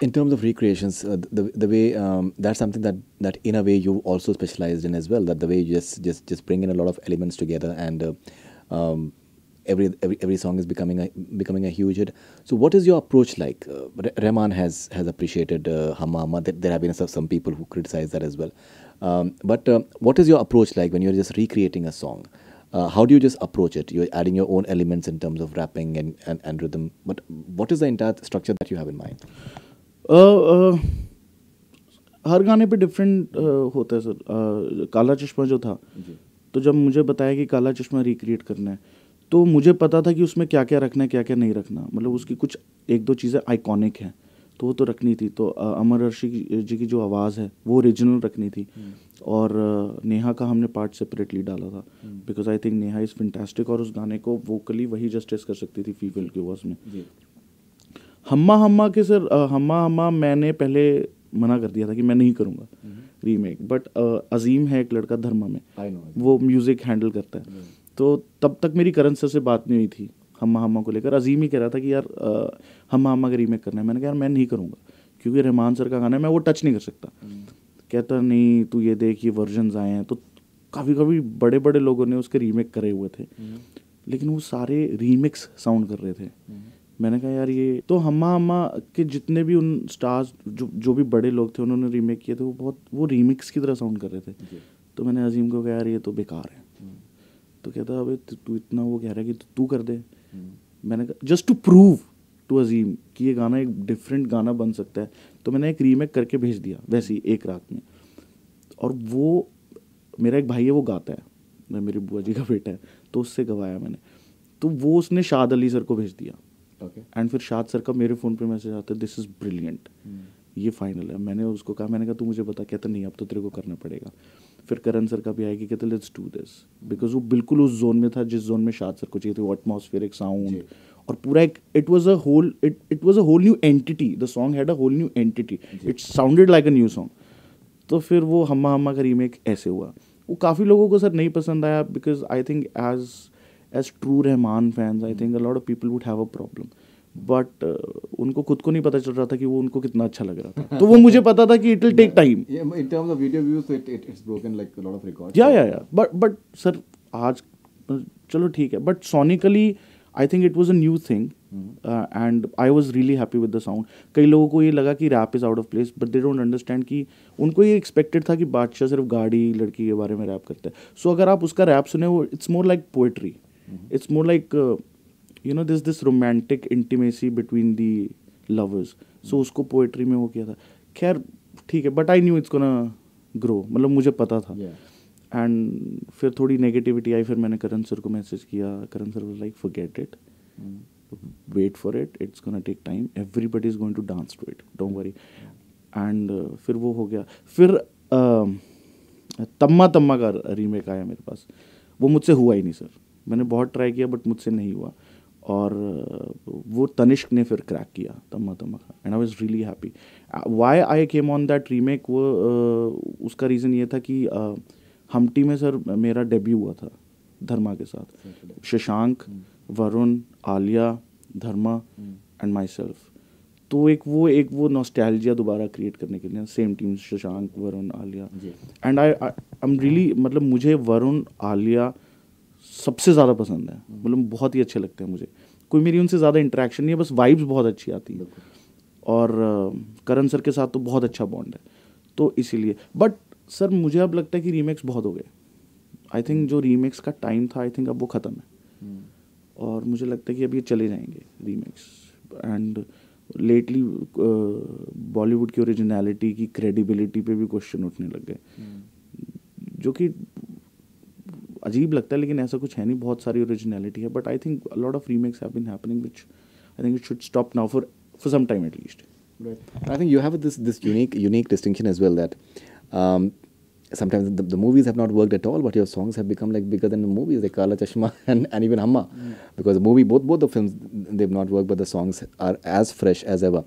In terms of recreations, the way that's something that in a way you also specialized in as well. That the way you just bring in a lot of elements together, and um, every song is becoming a huge hit. So, what is your approach like? Rahman has appreciated Hamma Hamma. There have been some people who criticize that as well. But what is your approach like when you're just recreating a song? How do you just approach it? You're adding your own elements in terms of rapping and rhythm. But what is the entire structure that you have in mind? अ, अ, हर गाने पे different होता है sir. काला चश्मा जो था, तो जब मुझे बताया कि काला चश्मा रिक्रिएट करना है, तो मुझे पता था कि उसमें क्या क्या रखना है, क्या क्या नहीं रखना। मतलब उसकी कुछ एक दो चीज़ें आइकॉनिक हैं, तो वो तो रखनी थी। तो अमर अर्शी जी की जो आवाज़ है वो ओरिजिनल रखनी थी। और नेहा का हमने पार्ट सेपरेटली डाला था, because I think Neha is fantastic, और उस गाने को वोकली वही जस्टिस कर सकती थी फीमेल की आवाज़ में। हम्मा हम्मा के सर, हम्मा हम्मा मैंने पहले मना कर दिया था कि मैं नहीं करूँगा रीमेक, बट अजीम है एक लड़का धर्मा में, वो म्यूज़िक हैंडल करता है। तो तब तक मेरी करण सर से बात नहीं हुई थी हम्मा हम्मा को लेकर। अजीम ही कह रहा था कि यार हम्मा हम्मा का रीमेक करना है। मैंने कहा यार मैं नहीं करूँगा, क्योंकि रहमान सर का गाना है, मैं वो टच नहीं कर सकता। कहता नहीं तू ये देख ये वर्जन्स आए हैं। तो काफ़ी बड़े बड़े लोगों ने उसके रीमेक करे हुए थे, लेकिन वो सारे रीमिक्स साउंड कर रहे थे। मैंने कहा यार ये तो हम्मा हम्मा के जितने भी उन स्टार्स जो भी बड़े लोग थे उन्होंने रीमेक किए थे, वो रीमिक्स की तरह साउंड कर रहे थे। तो मैंने अजीम को कहा यार ये तो बेकार है। तो कहता अबे तू इतना वो कह रहा है कि तू कर दे। मैंने कहा जस्ट टू प्रूव टू अजीम कि ये गाना एक डिफरेंट गाना बन सकता है, तो मैंने एक रीमेक करके भेज दिया वैसे ही एक रात में। और वो मेरा एक भाई है, वो गाता है, मेरी बुआ जी का बेटा है, तो उससे गवाया मैंने। तो वो उसने शाद अली सर को भेज दिया। एंड फिर शाद सर का मेरे फ़ोन पे मैसेज आता है, दिस इज़ ब्रिलियंट, ये फाइनल है। मैंने उसको कहा, मैंने कहा तू मुझे बता। कहता नहीं अब तो तेरे को करना पड़ेगा। फिर करण सर का भी आया कि कहते लेट्स डू दिस, बिकॉज वो बिल्कुल उस जोन में था जिस जोन में शाद सर को चाहिए थे। वो एटमॉस्फेरिक साउंड और पूरा एक it was a whole new entity. The song had a whole new entity, it sounded like a new song. तो फिर वो हम्मा हम्मा का रीमेक ऐसे हुआ। वो काफ़ी लोगों को सर नहीं पसंद आया, because I think as true Rahman fans I think a lot of people would have a problem. But उनको खुद को नहीं पता चल रहा था कि वो उनको कितना अच्छा लग रहा था। तो वो मुझे पता था कि it will take time. In terms of video views, so it's broken like a lot of records. या बट सर आज चलो ठीक है, but sonically I think it was a new thing and I was really happy with the sound. कई लोगों को ये लगा कि rap is out of place, but they don't understand कि उनको ये एक्सपेक्टेड था कि बादशाह सिर्फ गाड़ी लड़की के बारे में रैप करता है। सो अगर आप उसका रैप सुने, वो it's more like poetry, it's more like you know this romantic intimacy between the lovers. So उसको पोएट्री में वो किया था। खैर ठीक है, but I knew it's gonna grow, मतलब मुझे पता था। एंड फिर थोड़ी नेगेटिविटी आई, फिर मैंने करण सर को मैसेज किया। Karan sir was like forget it, wait for it, it's gonna take time, everybody is going to dance to it, don't worry. And फिर वो हो गया। फिर तम्मा तम्मा का रीमेक आया मेरे पास। वो मुझसे हुआ ही नहीं सर, मैंने बहुत ट्राई किया बट मुझसे नहीं हुआ। और वो तनिष्क ने फिर क्रैक किया तम्मा तम्मा का, and I was really happy. Why I came on that remake, वो उसका रीज़न ये था कि हमटी में सर मेरा डेब्यू हुआ था धर्मा के साथ। शशांक, वरुण, आलिया, धर्मा एंड माई सेल्फ। तो एक वो नॉस्टैल्जिया दोबारा क्रिएट करने के लिए, same team, Shashank, Varun, Alia. And I am really, मतलब मुझे वरुण, आलिया सबसे ज़्यादा पसंद है, मतलब बहुत ही अच्छे लगते हैं मुझे। कोई मेरी उनसे ज़्यादा इंटरेक्शन नहीं है, बस वाइब्स बहुत अच्छी आती है। और करण सर के साथ तो बहुत अच्छा बॉन्ड है, तो इसीलिए। बट सर मुझे अब लगता है कि रीमेक्स बहुत हो गए। आई थिंक जो रीमेक्स का टाइम था, आई थिंक अब वो ख़त्म है। और मुझे लगता है कि अब ये चले जाएंगे रीमेक्स। एंड लेटली बॉलीवुड की ओरिजिनलिटी की क्रेडिबिलिटी पे भी क्वेश्चन उठने लग गए, जो कि अजीब लगता है, लेकिन ऐसा कुछ है नहीं, बहुत सारी ओरिजिनलिटी है। But I think a lot of remakes have been happening which I think it should stop now for some time at least. Right. I think you have this unique distinction as well, that sometimes the movies have not worked at all, but your songs have become like bigger than the movies, like Kala Chashma and even Hamma. Because the movie, both the films, they've not worked, but the songs are as fresh as ever.